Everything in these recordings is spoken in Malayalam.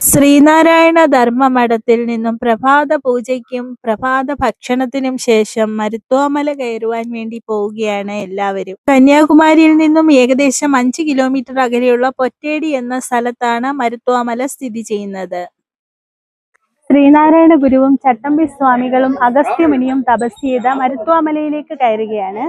ശ്രീനാരായണ ധർമ്മമഠത്തിൽ നിന്നും പ്രഭാത പൂജയ്ക്കും പ്രഭാത ഭക്ഷണത്തിനും ശേഷം മരുത്വാമല കയറുവാൻ വേണ്ടി പോവുകയാണ് എല്ലാവരും. കന്യാകുമാരിയിൽ നിന്നും ഏകദേശം 5 കിലോമീറ്റർ അകലെയുള്ള പൊറ്റേടി എന്ന സ്ഥലത്താണ് മരുത്വാമല സ്ഥിതി ചെയ്യുന്നത്. ശ്രീനാരായണ ഗുരുവും ചട്ടമ്പി സ്വാമികളും അഗസ്ത്യമുനിയും തപസ് ചെയ്ത മരുത്വാമലയിലേക്ക് കയറുകയാണ്.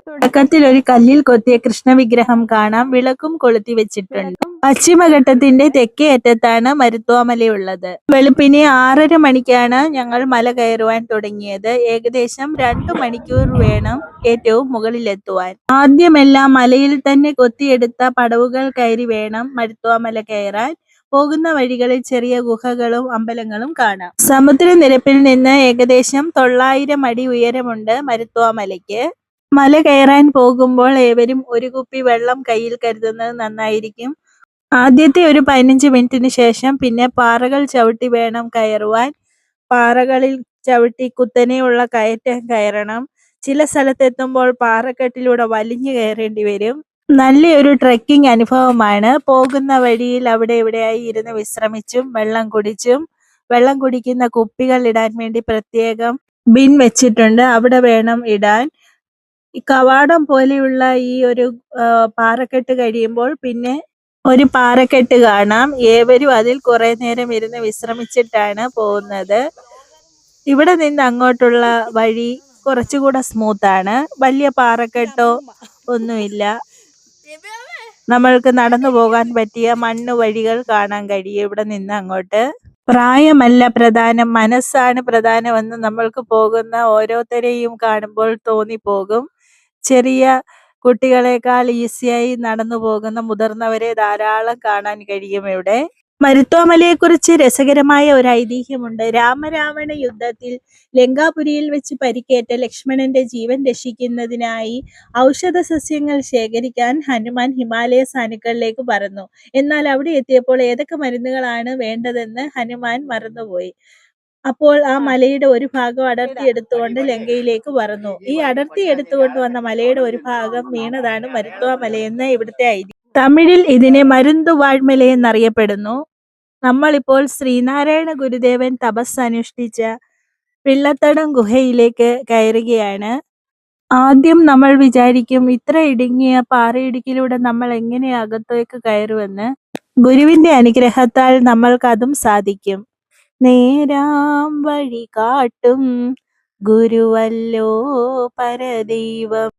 തുടക്കത്തിൽ ഒരു കല്ലിൽ കൊത്തിയ കൃഷ്ണവിഗ്രഹം കാണാം. വിളക്കും കൊളുത്തി വെച്ചിട്ടുണ്ട്. പശ്ചിമഘട്ടത്തിന്റെ തെക്കേ അറ്റത്താണ് മരുത്വാമലയുള്ളത്. വെളുപ്പിനെ 6:30 മണിക്കാണ് ഞങ്ങൾ മല കയറുവാൻ തുടങ്ങിയത്. ഏകദേശം 2 മണിക്കൂർ വേണം ഏറ്റവും മുകളിലെത്തുവാൻ. ആദ്യമെല്ലാം മലയിൽ തന്നെ കൊത്തിയെടുത്ത പടവുകൾ കയറി വേണം മരുത്വാമല കയറാൻ. പോകുന്ന വഴികളിൽ ചെറിയ ഗുഹകളും അമ്പലങ്ങളും കാണാം. സമുദ്രനിരപ്പിൽ നിന്ന് ഏകദേശം 900 അടി ഉയരമുണ്ട് മരുത്വാമലയ്ക്ക്. മല കയറാൻ പോകുമ്പോൾ ഏവരും ഒരു കുപ്പി വെള്ളം കയ്യിൽ കരുതുന്നത് നന്നായിരിക്കും. ആദ്യത്തെ ഒരു 15 മിനിറ്റിന് ശേഷം പിന്നെ പാറകൾ ചവിട്ടി വേണം കയറുവാൻ. പാറകളിൽ ചവിട്ടി കുത്തനെയുള്ള കയറ്റം കയറണം. ചില സ്ഥലത്തെത്തുമ്പോൾ പാറക്കെട്ടിലൂടെ വലിഞ്ഞു കയറേണ്ടി വരും. നല്ലൊരു ട്രെക്കിംഗ് അനുഭവമാണ്. പോകുന്ന വഴിയിൽ അവിടെ ഇവിടെയായി ഇരുന്ന് വിശ്രമിച്ചും വെള്ളം കുടിച്ചും, വെള്ളം കുടിക്കുന്ന കുപ്പികൾ ഇടാൻ വേണ്ടി പ്രത്യേകം ബിൻ വെച്ചിട്ടുണ്ട്, അവിടെ വേണം ഇടാൻ. ഈ കവാടം പോലെയുള്ള ഈ ഒരു പാറക്കെട്ട് കഴിയുമ്പോൾ പിന്നെ ഒരു പാറക്കെട്ട് കാണാം. ഏവരും അതിൽ കുറെ നേരം ഇരുന്ന് വിശ്രമിച്ചിട്ടാണ് പോകുന്നത്. ഇവിടെ നിന്ന് അങ്ങോട്ടുള്ള വഴി കുറച്ചുകൂടെ സ്മൂത്താണ്. വലിയ പാറക്കെട്ടോ ഒന്നുമില്ല. നമ്മൾക്ക് നടന്നു പോകാൻ പറ്റിയ മണ്ണ് വഴികൾ കാണാൻ കഴിയും ഇവിടെ നിന്ന് അങ്ങോട്ട്. പ്രായമല്ല പ്രധാനം, മനസ്സാണ് പ്രധാനമെന്ന് നമ്മൾക്ക് പോകുന്ന ഓരോരുത്തരെയും കാണുമ്പോൾ തോന്നിപ്പോകും. ചെറിയ കുട്ടികളെക്കാൾ ഈസിയായി നടന്നു പോകുന്ന മുതിർന്നവരെ ധാരാളം കാണാൻ കഴിയും ഇവിടെ. മരുത്വാമലയെക്കുറിച്ച് രസകരമായ ഒരു ഐതിഹ്യമുണ്ട്. രാമരാവണ യുദ്ധത്തിൽ ലങ്കാപുരിയിൽ വെച്ച് പരിക്കേറ്റ ലക്ഷ്മണന്റെ ജീവൻ രക്ഷിക്കുന്നതിനായി ഔഷധ സസ്യങ്ങൾ ശേഖരിക്കാൻ ഹനുമാൻ ഹിമാലയ സാനുക്കളിലേക്ക് പറന്നു. എന്നാൽ അവിടെ എത്തിയപ്പോൾ ഏതൊക്കെ മരുന്നുകളാണ് വേണ്ടതെന്ന് ഹനുമാൻ മറന്നുപോയി. അപ്പോൾ ആ മലയുടെ ഒരു ഭാഗം അടർത്തി എടുത്തുകൊണ്ട് ലങ്കയിലേക്ക് പറന്നു. ഈ അടർത്തി എടുത്തുകൊണ്ട് വന്ന മലയുടെ ഒരു ഭാഗം വീണതാണ് മരുത്വാമലയെന്ന് ഇവിടുത്തെ ഐതിഹ്യം. തമിഴിൽ ഇതിനെ മരുന്തുവാഴ്മല എന്നറിയപ്പെടുന്നു. നമ്മളിപ്പോൾ ശ്രീനാരായണ ഗുരുദേവൻ തപസ് അനുഷ്ഠിച്ച പിള്ളത്തടം ഗുഹയിലേക്ക് കയറുകയാണ്. ആദ്യം നമ്മൾ വിചാരിക്കും ഇത്ര ഇടുങ്ങിയ പാറയിടുക്കിലൂടെ നമ്മൾ എങ്ങനെ അകത്തേക്ക് കയറുമെന്ന്. ഗുരുവിന്റെ അനുഗ്രഹത്താൽ നമ്മൾക്കതും സാധിക്കും. നേരാം വഴി കാട്ടും ഗുരുവല്ലോ പരദൈവം.